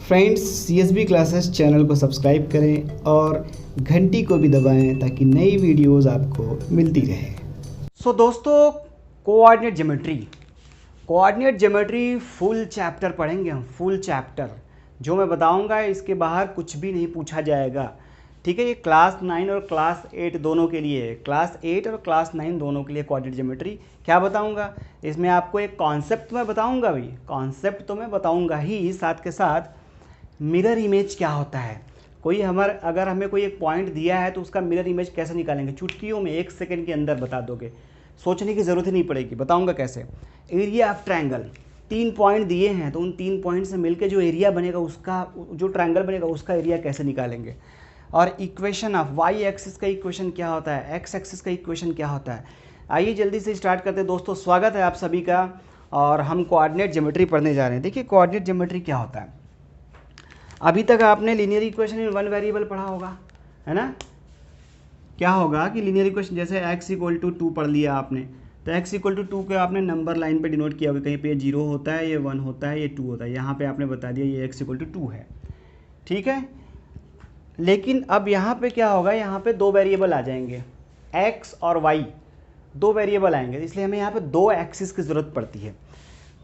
Friends, CSB classes channel को subscribe करें और घंटी को भी दबाएं ताकि नई वीडियोस आपको मिलती रहे। दोस्तों, कोऑर्डिनेट ज्योमेट्री फुल चैप्टर पढ़ेंगे हम। फुल चैप्टर जो मैं बताऊंगा इसके बाहर कुछ भी नहीं पूछा जाएगा। ठीक है, ये क्लास 9 और क्लास 8 दोनों के लिए है। क्लास 8 और क्लास 9 दोनों के लिए कोऑर्डिनेट ज्योमेट्री क्या बताऊंगा, इसमें आपको एक कॉन्सेप्ट मैं बताऊंगा। भी कॉन्सेप्ट तो मैं बताऊंगा ही, साथ के साथ मिरर इमेज क्या होता है। अगर हमें कोई एक पॉइंट दिया है तो उसका मिरर इमेज कैसे निकालेंगे, चुटकियों में 1 सेकंड के अंदर बता दोगे, सोचने की ज़रूरत ही नहीं पड़ेगी। बताऊंगा कैसे। एरिया ऑफ ट्रायंगल, 3 पॉइंट दिए हैं तो उन 3 पॉइंट से मिलकर जो एरिया बनेगा, उसका जो ट्रायंगल बनेगा उसका एरिया कैसे निकालेंगे। और इक्वेशन ऑफ वाई एक्सिस का इक्वेशन क्या होता है, एक्स एक्सिस का इक्वेशन क्या होता है। आइए जल्दी से स्टार्ट करते हैं दोस्तों। स्वागत है आप सभी का, और हम कोऑर्डिनेट ज्योमेट्री पढ़ने जा रहे हैं। देखिए कोऑर्डिनेट ज्योमेट्री क्या होता है। अभी तक आपने linear equation in one variable पढ़ा होगा, है ना। क्या होगा कि लीनियर इक्वेशन जैसे x इक्वल टू 2 पढ़ लिया आपने, तो x इक्वल टू 2 को आपने नंबर लाइन पे डिनोट किया होगा। कहीं पे ये 0 होता है, ये 1 होता है, ये 2 होता है। यहाँ पे आपने बता दिया ये x इक्वल टू 2 है। ठीक है, लेकिन अब यहाँ पे क्या होगा, यहाँ पे 2 वेरिएबल आ जाएंगे, x और y 2 वेरिएबल आएंगे। इसलिए हमें यहाँ पे 2 एक्सिस की ज़रूरत पड़ती है।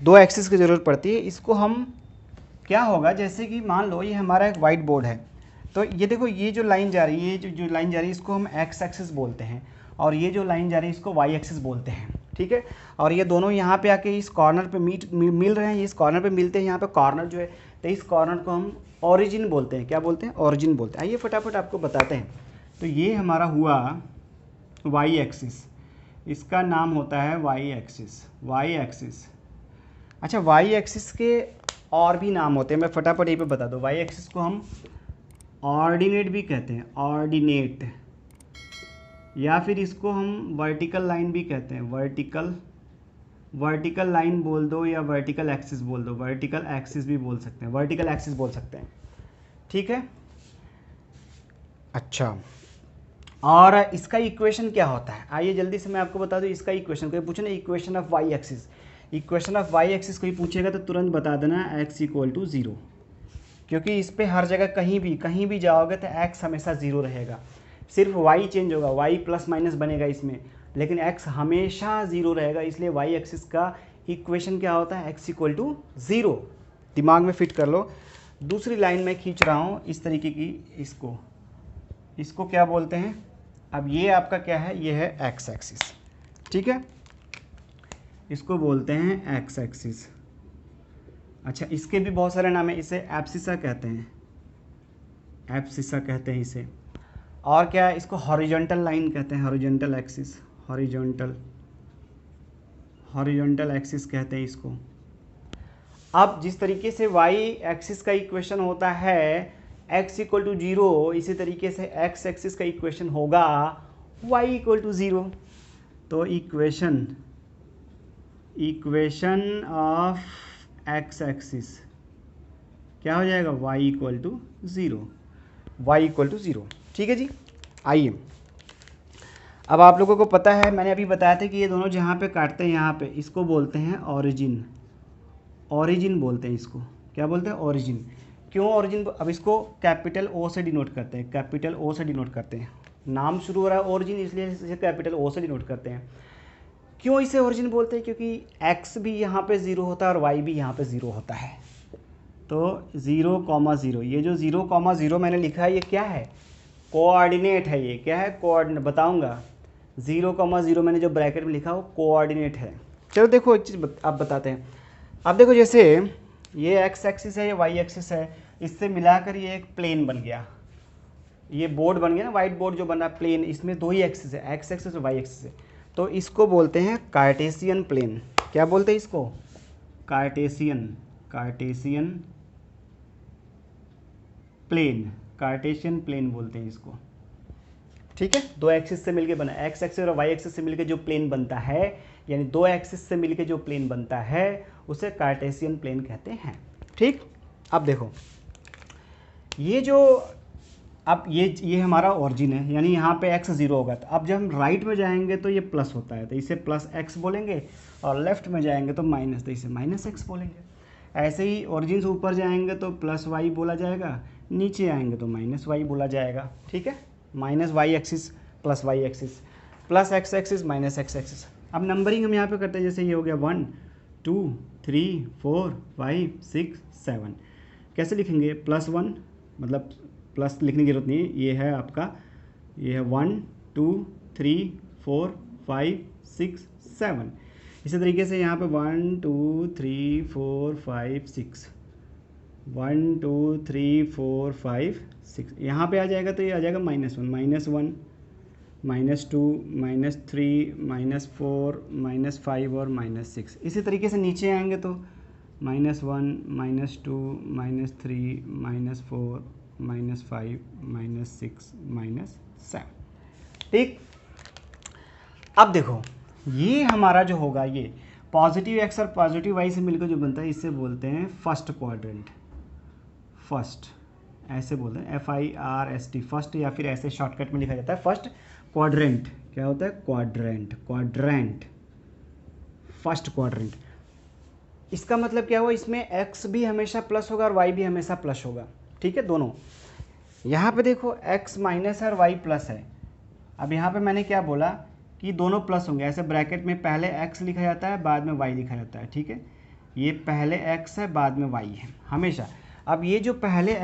2 एक्सिस की ज़रूरत पड़ती है। इसको हम क्या होगा, जैसे कि मान लो ये हमारा एक वाइट बोर्ड है, तो ये देखो ये जो लाइन जा रही है, ये जो लाइन जा रही है इसको हम एक्स एक्सिस बोलते हैं, और ये जो लाइन जा रही है इसको वाई एक्सिस बोलते हैं। ठीक है, और ये दोनों यहाँ पे आके इस कॉर्नर पे मिल रहे हैं, ये इस कॉर्नर पे मिलते हैं। यहाँ पे कॉर्नर जो है, तो इस कॉर्नर को हम ओरिजिन बोलते हैं। क्या बोलते हैं, ओरिजिन बोलते हैं। आइए फटाफट आपको बताते हैं। तो ये हमारा हुआ वाई एक्सिस, इसका नाम होता है वाई एक्सिस। वाई एक्सिस, अच्छा वाई एक्सिस के और भी नाम होते हैं, मैं फटाफट यहीं पे बता दूँ। वाई एक्सिस को हम ऑर्डिनेट भी कहते हैं, ऑर्डिनेट, या फिर इसको हम वर्टिकल लाइन भी कहते हैं। वर्टिकल लाइन बोल दो या वर्टिकल एक्सिस बोल दो, वर्टिकल एक्सिस भी बोल सकते हैं, वर्टिकल एक्सिस बोल सकते हैं। ठीक है, अच्छा, और इसका इक्वेशन क्या होता है, आइए जल्दी से मैं आपको बता दूं। इसका इक्वेशन कोई पूछे ना, equation of Y axis, equation of Y axis कोई पूछेगा तो तुरंत बता देना x इक्वल टू 0, क्योंकि इस पे हर जगह कहीं भी जाओगे तो x हमेशा 0 रहेगा। सिर्फ y चेंज होगा, y प्लस माइनस बनेगा इसमें, लेकिन x हमेशा 0 रहेगा। इसलिए y एक्सिस का इक्वेशन क्या होता है, x इक्वल टू 0। दिमाग में फिट कर लो। दूसरी लाइन में खींच रहा हूँ इस तरीके की, इसको क्या बोलते हैं। अब ये आपका क्या है, ये है x एक्सिस। ठीक है, इसको बोलते हैं x एक्सिस। अच्छा, इसके भी बहुत सारे नाम हैं। इसे एब्सिसा कहते हैं, एब्सिसा कहते हैं इसे। और क्या है, इसको हॉरिजॉन्टल लाइन कहते हैं, हॉरिजॉन्टल एक्सिस, हॉरिजॉन्टल एक्सिस कहते हैं इसको। अब जिस तरीके से y एक्सिस का इक्वेशन होता है x इक्वल टू 0, इसी तरीके से x एक्सिस का इक्वेशन होगा y इक्वल टू 0। तो इक्वेशन ऑफ एक्स एक्सिस क्या हो जाएगा, y equal to 0, y equal to 0। ठीक है जी। आइए, अब आप लोगों को पता है, मैंने अभी बताया था कि ये दोनों जहाँ पे काटते हैं यहाँ पे, इसको बोलते हैं ओरिजिन। ओरिजिन बोलते हैं इसको, क्या बोलते हैं, ओरिजिन। क्यों ओरिजिन, अब इसको कैपिटल O से डिनोट करते हैं, कैपिटल O से डिनोट करते हैं। नाम शुरू हो रहा है ओरिजिन, इसलिए इसे कैपिटल O से डिनोट करते हैं। क्यों इसे ओरिजिन बोलते हैं, क्योंकि x भी यहाँ पे 0 होता है और y भी यहाँ पे 0 होता है। तो 0,0, ये जो 0,0 मैंने लिखा है, ये क्या है, कोऑर्डिनेट है। ये क्या है, कोऑर्डिनेट, बताऊंगा। 0,0 मैंने जो ब्रैकेट में लिखा वो कोऑर्डिनेट है। चलो देखो एक चीज़ आप बताते हैं। अब देखो जैसे ये x एक्सिस है, ये y एक्सिस है, इससे मिलाकर ये एक प्लेन बन गया, ये बोर्ड बन गया ना, वाइट बोर्ड जो बना प्लेन, इसमें 2 ही एक्सिस है, x एक्सिस और y एक्सिस है। तो इसको बोलते हैं कार्टेशियन प्लेन। क्या बोलते हैं इसको, कार्टेशियन प्लेन बोलते हैं इसको। ठीक है, 2 एक्सिस से मिलके बना, x एक्सिस और y एक्सिस से मिलके जो प्लेन बनता है, यानी 2 एक्सिस से मिलके जो प्लेन बनता है उसे कार्टेशियन प्लेन कहते हैं। ठीक, अब देखो ये जो, अब ये हमारा ओरिजिन है, यानी यहाँ पे x 0 होगा। तो अब जब हम राइट में जाएंगे तो ये प्लस होता है, तो इसे प्लस x बोलेंगे, और लेफ्ट में जाएंगे तो माइनस, तो इसे माइनस x बोलेंगे। ऐसे ही ओरिजिन से ऊपर जाएंगे तो प्लस वाई बोला जाएगा, नीचे आएंगे तो माइनस वाई बोला जाएगा। ठीक है, minus Y axis plus Y axis, plus X axis minus X axis. अब नंबरिंग हम यहाँ पे करते हैं, जैसे ये हो गया 1 2 3 4 5 6 7। कैसे लिखेंगे? +1, मतलब प्लस लिखने की जरूरत नहीं है, ये है आपका, ये है 1 2 3 4 5 6 7। इसी तरीके से यहाँ पे 1 2 3 4 5 6, 1 2 3 4 5 6, यहाँ पे आ जाएगा तो ये आ जाएगा -1 -1 -2 -3 -4 -5 और -6। इसी तरीके से नीचे आएंगे तो -1 -2 -3 -4 -5 -6 -7। ठीक, अब देखो ये हमारा जो होगा, ये पॉजिटिव एक्स और पॉजिटिव वाई से मिलकर जो बनता है इससे बोलते हैं फर्स्ट क्वाड्रेंट। फर्स्ट ऐसे बोलते हैं FIRST, फर्स्ट, या फिर ऐसे शॉर्टकट में लिखा जाता है फर्स्ट क्वाड्रेंट। क्या होता है? Quadrant, quadrant, first quadrant. इसका मतलब क्या हुआ? इसमें x भी हमेशा प्लस होगा और y भी हमेशा प्लस होगा। ठीक है, दोनों। यहाँ पे देखो x माइनस है और y प्लस है। अब यहाँ पे मैंने क्या बोला कि दोनों प्लस होंगे। ऐसे ब्रैकेट में पहले x लिखा जाता है, बाद में y लिखा जाता है। ठीक है, ये पहले x है, बाद में y है हमेशा। अब ये जो पहले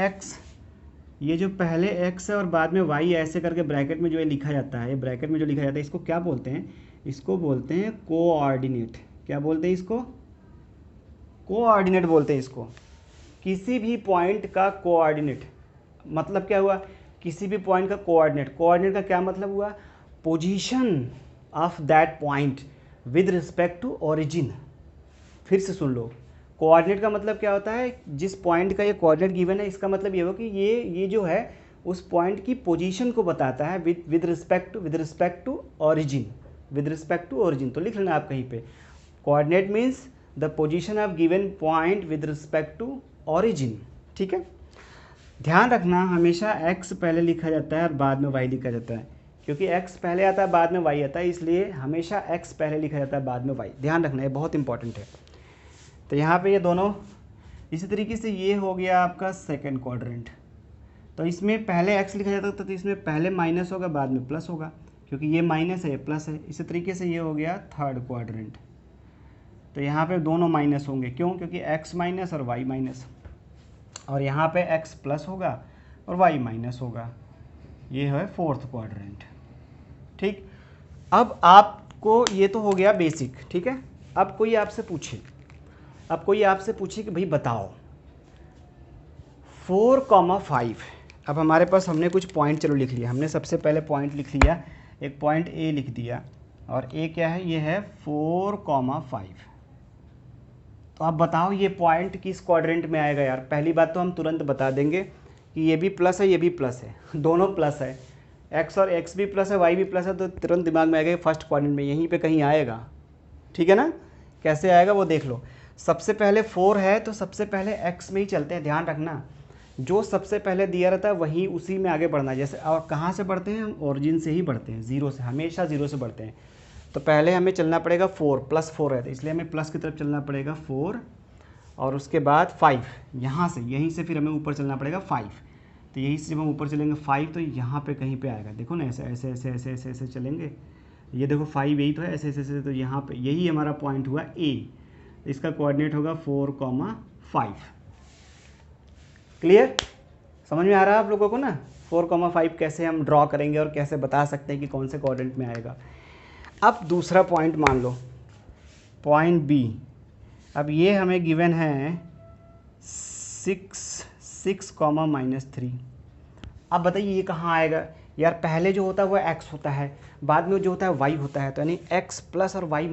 x है और बाद में y, ऐसे करके ब्रैकेट में जो ये लिखा जाता है, ब्रैकेट में जो लिखा जाता है, इसको क्या बोलते हैं? इसको बोलते हैं कोऑर्डिनेट। क्या बोलते हैं इसको? कोऑर्डिनेट बोलते हैं इसको। किसी भी पॉइंट का कोऑर्डिनेट मतलब क्या हुआ? किसी भी पॉइंट का कोऑर्डिनेट। कोऑर्डिनेट का क्या मतलब हुआ? Position of that point with respect to origin. फिर से सुन लो, कोऑर्डिनेट का मतलब क्या होता है? जिस पॉइंट का ये कोऑर्डिनेट गिवन है, इसका मतलब ये हो कि ये जो है उस पॉइंट की पोजीशन को बताता है with respect to origin, with respect to origin. तो लिख लेना आप कहीं पे, coordinate means the position of given point with respect to origin. ठीक है, ध्यान रखना हमेशा x पहले लिखा जाता है और बाद में y लिखा जाता है, क्योंकि x पहले आता है बाद में y आता है, इसलिए हमेशा x पहले लिखा जाता है बाद में y। ध्यान रखना, ये बहुत इंपॉर्टेंट है। तो यहाँ पे ये दोनों, इसी तरीके से ये हो गया आपका सेकंड क्वाड्रेंट। तो इसमें पहले x लिखा जाता था, तो इसमें पहले माइनस होगा, बाद में प्लस होगा, क्योंकि ये माइनस है, ये प्लस है। इसी तरीके से ये हो गया थर्ड क्वाड्रेंट। तो यहाँ पे दोनों माइनस होंगे, क्यों? क्योंकि x माइनस और y माइनस, और यहाँ पे x प्लस होगा और y माइनस होगा। ये है फोर्थ क्वाड्रेंट। ठीक, अब आपको ये तो हो गया बेसिक। ठीक है, अब कोई आपसे पूछे कि भाई बताओ 4,5। अब हमारे पास हमने कुछ पॉइंट चलो लिख लिया। हमने सबसे पहले पॉइंट लिख लिया, एक पॉइंट A लिख दिया, और A क्या है? ये है 4,5। तो आप बताओ ये पॉइंट किस क्वाड्रेंट में आएगा यार? पहली बात तो हम तुरंत बता देंगे कि ये भी प्लस है, ये भी प्लस है, दोनों प्लस है। x और x भी प्लस है, y भी प्लस है, तो तुरंत दिमाग में आएगा फर्स्ट क्वाड्रेंट में, यहीं पे कहीं आएगा। ठीक है ना? कैसे आएगा वो देख लो। सबसे पहले 4 है तो सबसे पहले x में ही चलते हैं। ध्यान रखना, जो सबसे पहले दिया रहता है वही उसी में आगे बढ़ना है। जैसे और कहाँ से बढ़ते हैं? हम ओरिजिन से ही बढ़ते हैं, 0 से, हमेशा 0 से बढ़ते हैं। तो पहले हमें चलना पड़ेगा 4, +4 है, तो इसलिए हमें प्लस की तरफ चलना पड़ेगा 4, और उसके बाद 5, यहाँ से, यहीं से फिर हमें ऊपर चलना पड़ेगा 5। तो यहीं से जब हम ऊपर चलेंगे 5, तो यहाँ पे कहीं पे आएगा। देखो ना, ऐसे ऐसे ऐसे ऐसे ऐसे ऐसे चलेंगे, ये देखो 5 यही तो है, ऐसे ऐसे ऐसे, तो यहाँ पे यही हमारा पॉइंट हुआ A। इसका कोऑर्डिनेट होगा 4,5। क्लियर? समझ में आ रहा है आप लोगों को ना 4,5 कैसे हम ड्रॉ करेंगे और कैसे बता सकते हैं कि कौन से कोऑर्डिनेट में आएगा। अब दूसरा पॉइंट मान लो, पॉइंट B। अब ये हमें गिवन है 6,-3। अब बताइए ये कहाँ आएगा यार? पहले जो होता है वो x होता है, बाद में जो होता है y होता है, तो यानी x प्लस और y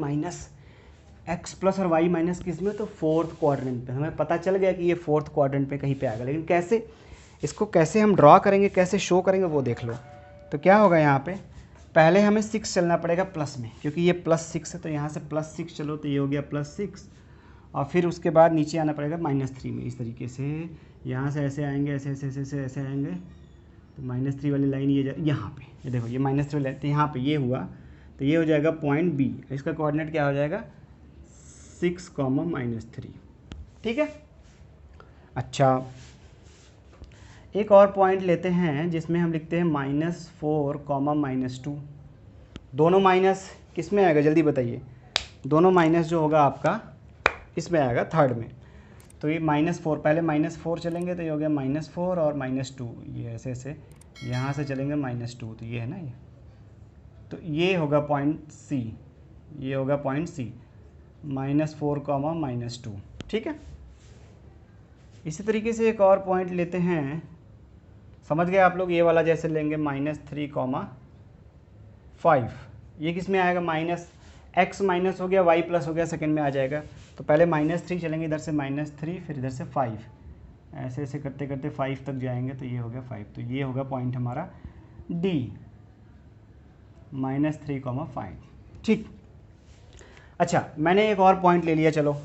माइनस किस में? तो फोर्थ क्वाड्रेंट पे। हमें पता चल गया कि ये फोर्थ क्वाड्रेंट पे कहीं पे आएगा, लेकिन कैसे, इसको कैसे हम ड्रॉ करेंगे, कैसे शो करेंगे वो देख लो। तो क्या होगा यहाँ पे? पहले हमें 6 चलना पड़ेगा प्लस में, क्योंकि ये +6 है, तो यहाँ से +6 चलो, तो ये हो गया +6, और फिर उसके बाद नीचे आना पड़ेगा -3 में। इस तरीके से यहाँ से ऐसे आएंगे, ऐसे ऐसे ऐसे ऐसे ऐसे आएंगे, तो -3 वाली लाइन ये यहाँ पे, ये देखो ये -3 वाली लाइन, तो यहाँ पे ये हुआ, तो ये हो जाएगा पॉइंट B। इसका कोऑर्डिनेट क्या हो जाएगा? 6, -3। ठीक है, अच्छा, एक और पॉइंट लेते हैं जिसमें हम लिखते हैं -4, -2। दोनों माइनस किस में आएगा जल्दी बताइए। दोनों माइनस जो होगा आपका इसमें आएगा थर्ड में। तो ये -4, पहले -4 चलेंगे तो ये हो गया -4 और -2, ये ऐसे ऐसे यहाँ से चलेंगे -2, तो ये है ना ये, तो ये होगा पॉइंट सी, ये होगा पॉइंट सी, -4, -2। ठीक है, इसी तरीके से एक और पॉइंट लेते हैं, समझ गए आप लोग। ये वाला जैसे लेंगे -3, 5, ये किस में आएगा, x माइनस हो गया, y प्लस हो गया, सेकंड में आ जाएगा। तो पहले -3 चलेंगे, इधर से -3, फिर इधर से 5, ऐसे ऐसे करते करते 5 तक जाएंगे, तो ये हो गया 5। तो ये होगा पॉइंट हमारा D, -3, 5। ठीक, अच्छा मैंने एक और पॉइंट ले लिया, चलो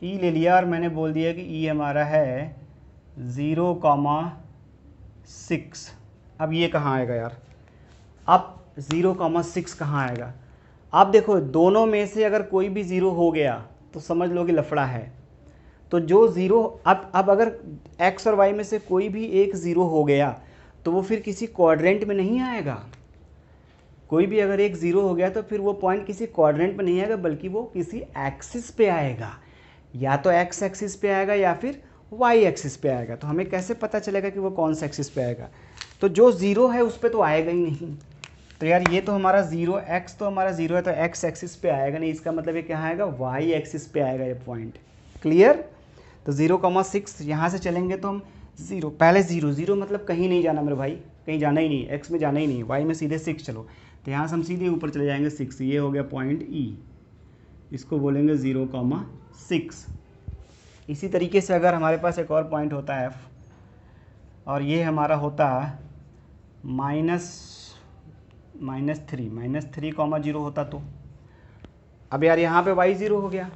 E ले लिया और मैंने बोल दिया कि E हमारा है 0,6। अब ये कहाँ आएगा यार, अब 0,6 कहाँ आएगा। आप देखो दोनों में से अगर कोई भी 0 हो गया तो समझ लो कि लफड़ा है। तो जो 0 अब अगर x और y में से कोई भी एक 0 हो गया तो वो फिर किसी क्वाड्रेंट में नहीं आएगा। कोई भी अगर एक 0 हो गया तो फिर वो पॉइंट किसी क्वाड्रेंट में नहीं आएगा, बल्कि वो किसी एक्सिस पे आएगा, या तो x एक्सिस पे आएगा या फिर y एक्सिस पे आएगा। तो हमें कैसे पता चलेगा कि वो कौन सा एक्सिस पे आएगा। तो जो 0 है उस पर तो आएगा ही नहीं। तो यार ये तो हमारा 0, x तो हमारा 0 है, तो x एक्सिस पे आएगा नहीं, इसका मतलब ये क्या आएगा, y एक्सिस पे आएगा ये पॉइंट। क्लियर। तो 0,6 यहाँ से चलेंगे तो हम 0, पहले 0 मतलब कहीं नहीं जाना मेरे भाई, कहीं जाना ही नहीं, x में जाना ही नहीं, y में सीधे 6 चलो। तो यहाँ से हम सीधे ऊपर चले जाएंगे 6, ये हो गया पॉइंट E, इसको बोलेंगे 0,6। इसी तरीके से अगर हमारे पास एक और पॉइंट होता है F, और ये हमारा होता -3,0 होता, तो अब यार यहाँ पे y 0 हो गया।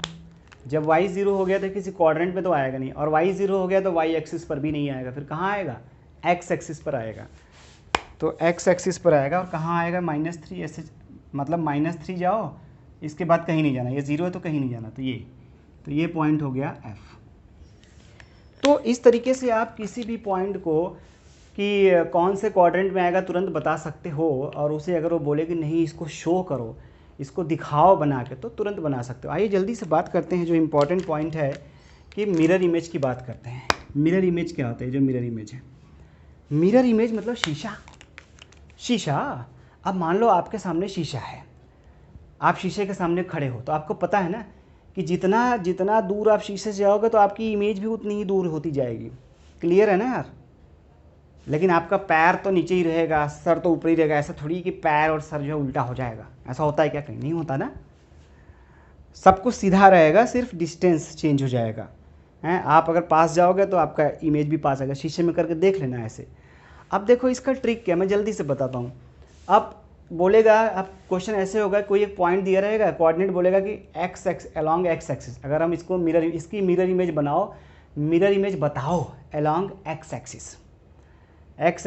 जब y 0 हो गया तो किसी क्वाड्रेंट में तो आएगा नहीं, और y 0 हो गया तो y एक्सिस पर भी नहीं आएगा, फिर कहाँ आएगा, x एक्सिस पर आएगा। तो x एक्सिस पर आएगा और कहाँ आएगा, -3, ऐसे मतलब -3 जाओ, इसके बाद कहीं नहीं जाना, ये 0 है तो कहीं नहीं जाना, तो ये पॉइंट हो गया F। तो इस तरीके से आप किसी भी पॉइंट को कि कौन से क्वाड्रेंट में आएगा तुरंत बता सकते हो, और उसे अगर वो बोले कि नहीं इसको शो करो, इसको दिखाओ बना के, तो तुरंत बना सकते हो। आइए जल्दी से बात करते हैं जो इम्पोर्टेंट पॉइंट है कि मिरर इमेज की बात करते हैं। मिरर इमेज क्या होता है, जो मिरर इमेज है, मिरर इमेज मतलब शीशा। अब मान लो आपके सामने शीशा है, आप शीशे के सामने खड़े हो, तो आपको पता है ना कि जितना दूर आप शीशे से जाओगे तो आपकी इमेज भी उतनी ही दूर होती जाएगी। क्लियर है ना यार। लेकिन आपका पैर तो नीचे ही रहेगा, सर तो ऊपर ही रहेगा। ऐसा थोड़ी कि पैर और सर जो है उल्टा हो जाएगा, ऐसा होता है क्या, कहीं नहीं होता ना। सब कुछ सीधा रहेगा, सिर्फ डिस्टेंस चेंज हो जाएगा। हैं, आप अगर पास जाओगे तो आपका इमेज भी पास आएगा। शीशे में करके देख लेना ऐसे। अब देखो इसका ट्रिक क्या, मैं जल्दी से बताता हूँ। अब बोलेगा, अब क्वेश्चन ऐसे होगा, कोई एक पॉइंट दिया रहेगा, कोऑर्डिनेट बोलेगा कि एक्स अलोंग एक्स एक्सिस। अगर हम इसको इसकी मिरर इमेज बनाओ, मिरर इमेज बताओ along x axis, x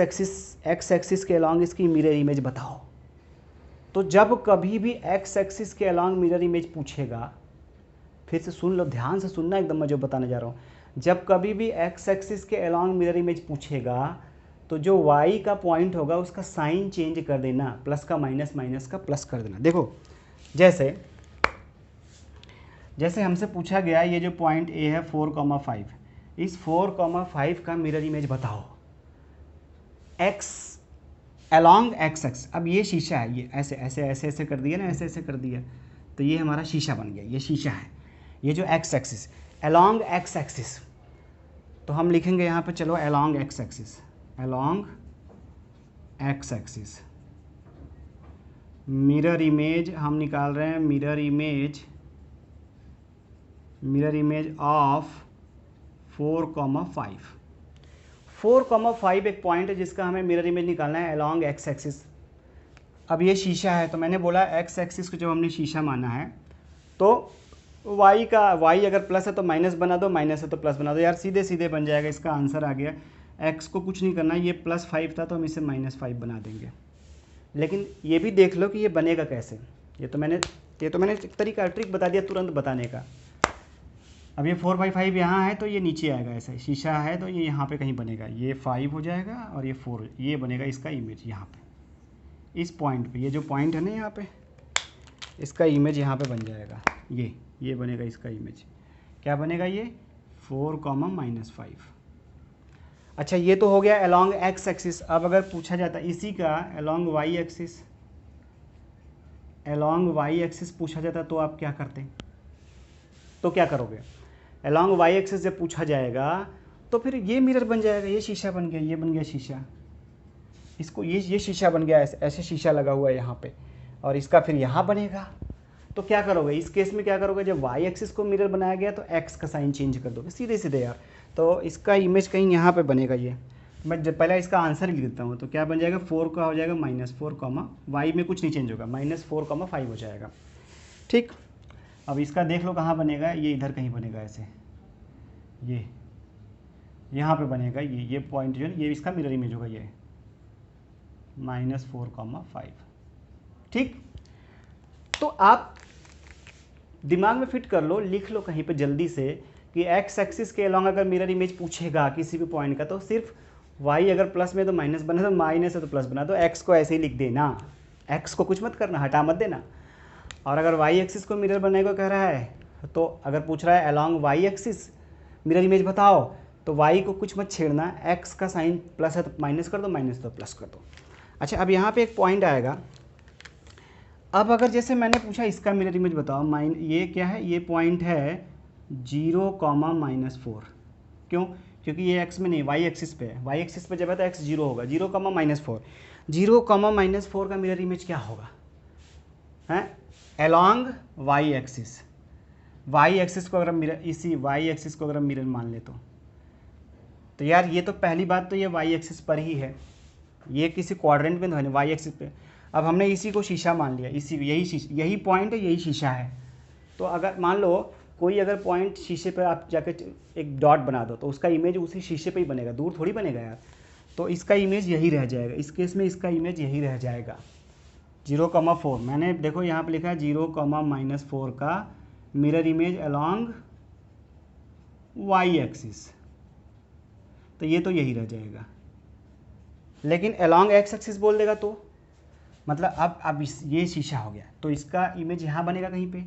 axis के अलोंग इसकी मिरर इमेज बताओ। तो जब कभी भी एक्स एक्सिस के अलोंग मिरर इमेज पूछेगा, फिर से सुन लो, ध्यान से सुनना एकदम, मैं जो बताने जा रहा हूँ। जब कभी भी एक्स एक्सिस के अलोंग मिरर इमेज पूछेगा तो जो y का पॉइंट होगा उसका साइन चेंज कर देना, प्लस का माइनस, माइनस का प्लस कर देना। देखो जैसे हमसे पूछा गया ये जो पॉइंट A है 4,5, इस 4,5 का मिरर इमेज बताओ x अलोंग एक्स एक्स। अब ये शीशा है, ये ऐसे ऐसे ऐसे ऐसे कर दिया ना, ऐसे ऐसे कर दिया, तो ये हमारा शीशा बन गया, ये शीशा है। ये जो x axis along x axis, तो हम लिखेंगे यहाँ पे, चलो along x axis, along x axis mirror image हम निकाल रहे हैं, मिरर इमेज ऑफ 4,5। 4,5 एक पॉइंट है जिसका हमें मिरर इमेज निकालना है अलोंग एक्स एक्सिस। अब ये शीशा है, तो मैंने बोला एक्स एक्सिस को जब हमने शीशा माना है तो y अगर प्लस है तो माइनस बना दो, माइनस है तो प्लस बना दो। यार सीधे सीधे बन जाएगा, इसका आंसर आ गया। x को कुछ नहीं करना, ये +5 था तो हम इसे -5 बना देंगे। लेकिन ये भी देख लो कि ये बनेगा कैसे। ये तो मैंने एक तरीका ट्रिक बता दिया तुरंत बताने का। अब ये 4/5 यहाँ है तो ये नीचे आएगा, ऐसा शीशा है तो ये यहाँ पे कहीं बनेगा, ये 5 हो जाएगा और ये 4, ये बनेगा इसका इमेज यहाँ पे, इस पॉइंट पे, ये जो पॉइंट है ना यहाँ पे, इसका इमेज यहाँ पे बन जाएगा, ये बनेगा इसका इमेज। क्या बनेगा ये 4,-5। अच्छा ये तो हो गया अलोंग एक्स एक्सिस। अब अगर पूछा जाता इसी का along Y axis, along Y axis पूछा जाता तो आप क्या करते, तो क्या करोगे? अलोंग वाई एक्सिस जब पूछा जाएगा तो फिर ये मिरर बन जाएगा, ये शीशा बन गया, ये बन गया शीशा, इसको ये शीशा बन गया, ऐसे शीशा लगा हुआ है यहाँ पे, और इसका फिर यहाँ बनेगा। तो क्या करोगे इस केस में, क्या करोगे? जब वाई एक्सिस को मिरर बनाया गया तो एक्स का साइन चेंज कर दोगे, सीधे सीधे यार। तो इसका इमेज कहीं यहाँ पे बनेगा, ये मैं जब पहले इसका आंसर लिख देता हूँ। तो क्या बन जाएगा 4 का हो जाएगा -4, वाई में कुछ नहीं चेंज होगा, -4,5 हो जाएगा। ठीक, अब इसका देख लो कहाँ बनेगा, ये इधर कहीं बनेगा, ऐसे ये यहाँ पे बनेगा, ये पॉइंट जो है ये इसका मिरर इमेज होगा, ये -4,5। ठीक, तो आप दिमाग में फिट कर लो, लिख लो कहीं पे जल्दी से कि एक्स एक्सिस के अलोंग अगर मिरर इमेज पूछेगा किसी भी पॉइंट का, तो सिर्फ वाई अगर प्लस में तो माइनस बना, तो माइनस है तो प्लस बना, तो एक्स को ऐसे ही लिख देना, एक्स को कुछ मत करना, हटा मत देना। और अगर वाई एक्सिस को मिरर बनाने को कह रहा है, तो अगर पूछ रहा है along Y axis mirror image बताओ, तो वाई को कुछ मत छेड़ना, एक्स का साइन प्लस है तो माइनस कर दो, माइनस तो प्लस कर दो। अच्छा, अब यहाँ पे एक पॉइंट आएगा। अब अगर जैसे मैंने पूछा इसका मिरर इमेज बताओ, ये क्या है, ये पॉइंट है 0,-4। क्यों? क्योंकि ये एक्स में नहीं, वाई एक्सिस पे है। वाई एक्सिस पे जब है तो एक्स 0 होगा, 0,-4, 0,-4 का मिरर इमेज क्या होगा? हैं along Y axis. Y axis को अगर हम मिरर, इसी वाई एक्सिस को अगर हम मिरर मान ले तो यार ये तो पहली बात तो ये वाई एक्सिस पर ही है, ये किसी क्वाड्रेंट में तो है नहीं, वाई एक्सिस पे। अब हमने इसी को शीशा मान लिया, इसी यही पॉइंट है, यही शीशा है। तो अगर मान लो कोई अगर पॉइंट शीशे पे आप जाके एक डॉट बना दो, तो उसका इमेज उसी शीशे पे ही बनेगा, दूर थोड़ी बनेगा यार। तो इसका इमेज यही रह जाएगा, इस केस में इसका इमेज यही रह जाएगा 0,4। मैंने देखो यहाँ पे लिखा है 0,-4 का mirror image along Y axis, तो ये तो यही रह जाएगा। लेकिन अलोंग एक्स एक्सिस बोल देगा तो मतलब अब ये शीशा हो गया, तो इसका इमेज यहाँ बनेगा, कहीं पे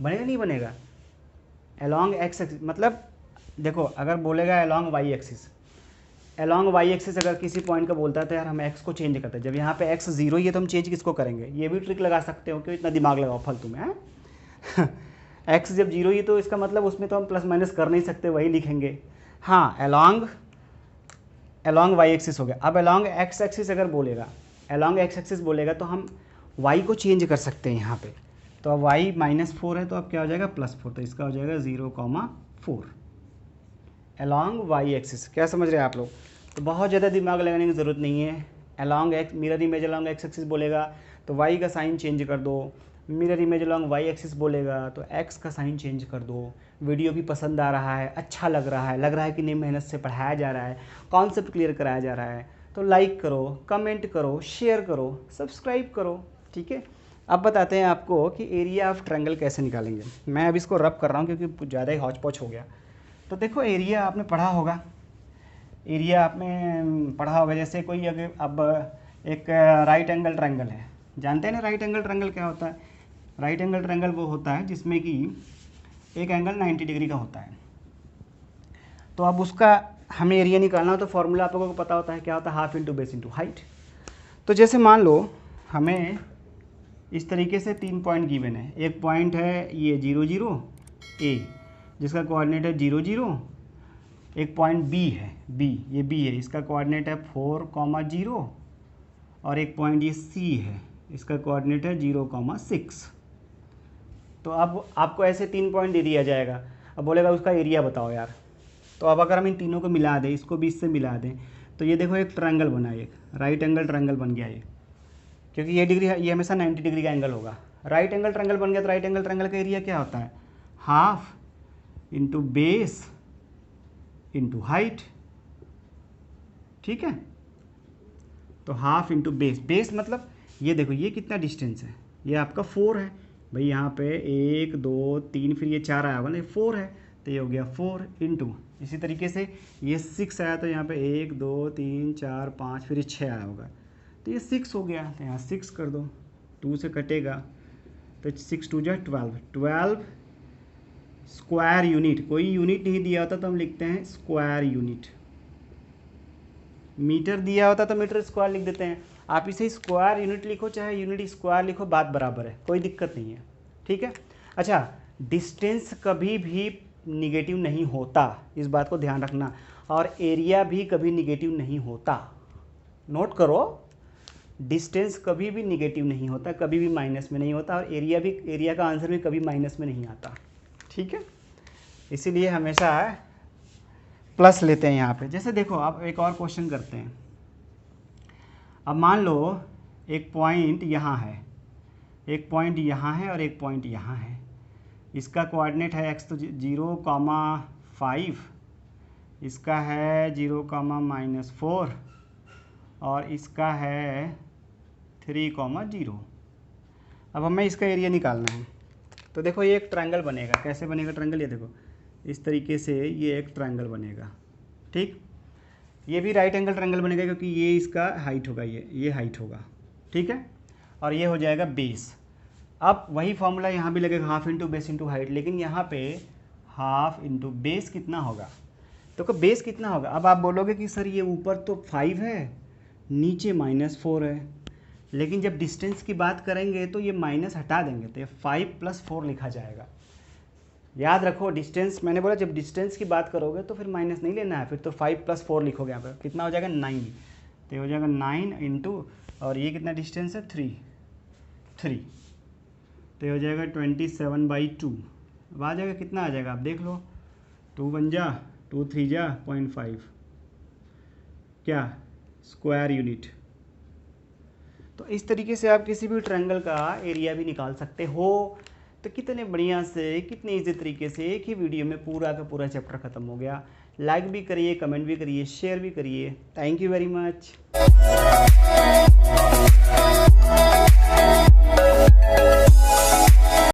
बनेगा, नहीं बनेगा। अलोंग एक्स एक्सिस मतलब देखो, अगर बोलेगा along Y axis, along Y axis अगर किसी पॉइंट का बोलता है तो यार हम एक्स को चेंज करते हैं। जब यहाँ पे एक्स 0 ही है तो हम चेंज किसको करेंगे? ये भी ट्रिक लगा सकते हो, क्यों इतना दिमाग लगाओ फालतू में, है एक्स जब 0 ही तो इसका मतलब उसमें तो हम प्लस माइनस कर नहीं सकते, वही लिखेंगे। हाँ, अलोंग वाई एक्सिस हो गया। अब अलोंग एक्स एक्सिस अगर बोलेगा, अलोंग एक्स एक्सिस बोलेगा तो हम y को चेंज कर सकते हैं यहाँ पे। तो अब y -4 है तो अब क्या हो जाएगा +4, तो इसका हो जाएगा 0,4 अलोंग वाई एक्सिस। क्या समझ रहे हैं आप लोग? तो बहुत ज़्यादा दिमाग लगाने की ज़रूरत नहीं है। Along x mirror image along x axis बोलेगा तो y का साइन चेंज कर दो, mirror image along Y axis बोलेगा तो x का साइन चेंज कर दो। वीडियो भी पसंद आ रहा है, अच्छा लग रहा है कि नहीं मेहनत से पढ़ाया जा रहा है, कॉन्सेप्ट क्लियर कराया जा रहा है, तो लाइक करो, कमेंट करो, शेयर करो, सब्सक्राइब करो। ठीक है, अब बताते हैं आपको कि एरिया ऑफ ट्रायंगल कैसे निकालेंगे। मैं अब इसको रब कर रहा हूँ क्योंकि ज़्यादा ही हौच पौच हो गया। तो देखो, एरिया आपने पढ़ा होगा, जैसे कोई अगर अब एक राइट एंगल ट्रायंगल है, जानते हैं ना राइट एंगल ट्रायंगल क्या होता है? राइट एंगल ट्रायंगल वो होता है जिसमें कि एक एंगल 90 डिग्री का होता है। तो अब उसका हमें एरिया निकालना हो तो फॉर्मूला आप लोगों को पता होता है, क्या होता है? Half into base into height. तो जैसे मान लो हमें इस तरीके से 3 पॉइंट गिवन है। एक पॉइंट है ये 0, 0 A जिसका कोऑर्डिनेट है 0, 0। एक पॉइंट B है, B ये B है, इसका कोऑर्डिनेट है 4, 0। और एक पॉइंट ये C है, इसका कोऑर्डिनेट है 0,6। तो अब आपको ऐसे 3 पॉइंट दे दिया जाएगा। अब बोलेगा उसका एरिया बताओ यार। तो अब अगर हम इन तीनों को मिला दें, इसको भी इससे मिला दें, तो ये देखो एक ट्रायंगल बना, एक राइट एंगल ट्रायंगल बन गया ये, क्योंकि ये हमेशा 90 डिग्री का एंगल होगा। राइट एंगल ट्रायंगल बन गया तो राइट एंगल ट्रायंगल का एरिया क्या होता है? Half into base into height. ठीक है, तो हाफ इंटू बेस मतलब ये देखो ये कितना डिस्टेंस है, ये आपका 4 है भाई, यहाँ पे 1, 2, 3 फिर ये 4 आया होगा ना, 4 है। तो ये हो गया 4 इंटू, इसी तरीके से ये 6 आया तो यहाँ पे 1 2 3 4 5 फिर 6 आया होगा तो ये 6 हो गया, तो यहाँ 6 कर दो, 2 से कटेगा तो 6 2 जा 12 स्क्वायर यूनिट। कोई यूनिट नहीं दिया होता तो हम लिखते हैं स्क्वायर यूनिट, मीटर दिया होता तो मीटर स्क्वायर लिख देते हैं। आप इसे स्क्वायर यूनिट लिखो चाहे यूनिट स्क्वायर लिखो, बात बराबर है, कोई दिक्कत नहीं है, ठीक है। अच्छा, डिस्टेंस कभी भी निगेटिव नहीं होता, इस बात को ध्यान रखना, और एरिया भी कभी निगेटिव नहीं होता, नोट करो, डिस्टेंस कभी भी निगेटिव नहीं होता, कभी भी माइनस में नहीं होता, और एरिया का आंसर भी कभी माइनस में नहीं आता, ठीक है। इसीलिए हमेशा प्लस लेते हैं यहाँ पे। जैसे देखो, आप एक और क्वेश्चन करते हैं। अब मान लो एक पॉइंट यहाँ है, एक पॉइंट यहाँ है और एक पॉइंट यहाँ है। इसका कोऑर्डिनेट है x तो 0,5, इसका है 0,-4 और इसका है 3,0। अब हमें इसका एरिया निकालना है। तो देखो ये एक ट्रायंगल बनेगा। कैसे बनेगा ट्रायंगल? ये देखो, इस तरीके से ये एक ट्रायंगल बनेगा, ठीक। ये भी राइट एंगल ट्रायंगल बनेगा क्योंकि ये इसका हाइट होगा, ये हाइट होगा, ठीक है। और ये हो जाएगा बेस। अब वही फॉर्मूला यहाँ भी लगेगा, half into base into height, लेकिन यहाँ पे हाफ इंटू बेस कितना होगा, तो बेस कितना होगा। अब आप बोलोगे कि सर ये ऊपर तो 5 है, नीचे -4 है, लेकिन जब डिस्टेंस की बात करेंगे तो ये माइनस हटा देंगे तो ये 5 + 4 लिखा जाएगा। याद रखो, डिस्टेंस, मैंने बोला जब डिस्टेंस की बात करोगे तो फिर माइनस नहीं लेना है, फिर तो 5 + 4 लिखोगे। यहाँ पर कितना हो जाएगा 9, तो हो जाएगा 9 इंटू, और ये कितना डिस्टेंस है 3, तो हो जाएगा 27/2। अब आ जाएगा, कितना आ जाएगा आप देख लो, 2 1 जा 2 3 जा 0.5, क्या स्क्वायर यूनिट। तो इस तरीके से आप किसी भी ट्रायंगल का एरिया भी निकाल सकते हो। तो कितने बढ़िया से, कितने ईजी तरीके से एक ही वीडियो में पूरा का पूरा चैप्टर ख़त्म हो गया। लाइक भी करिए, कमेंट भी करिए, शेयर भी करिए। Thank you very much.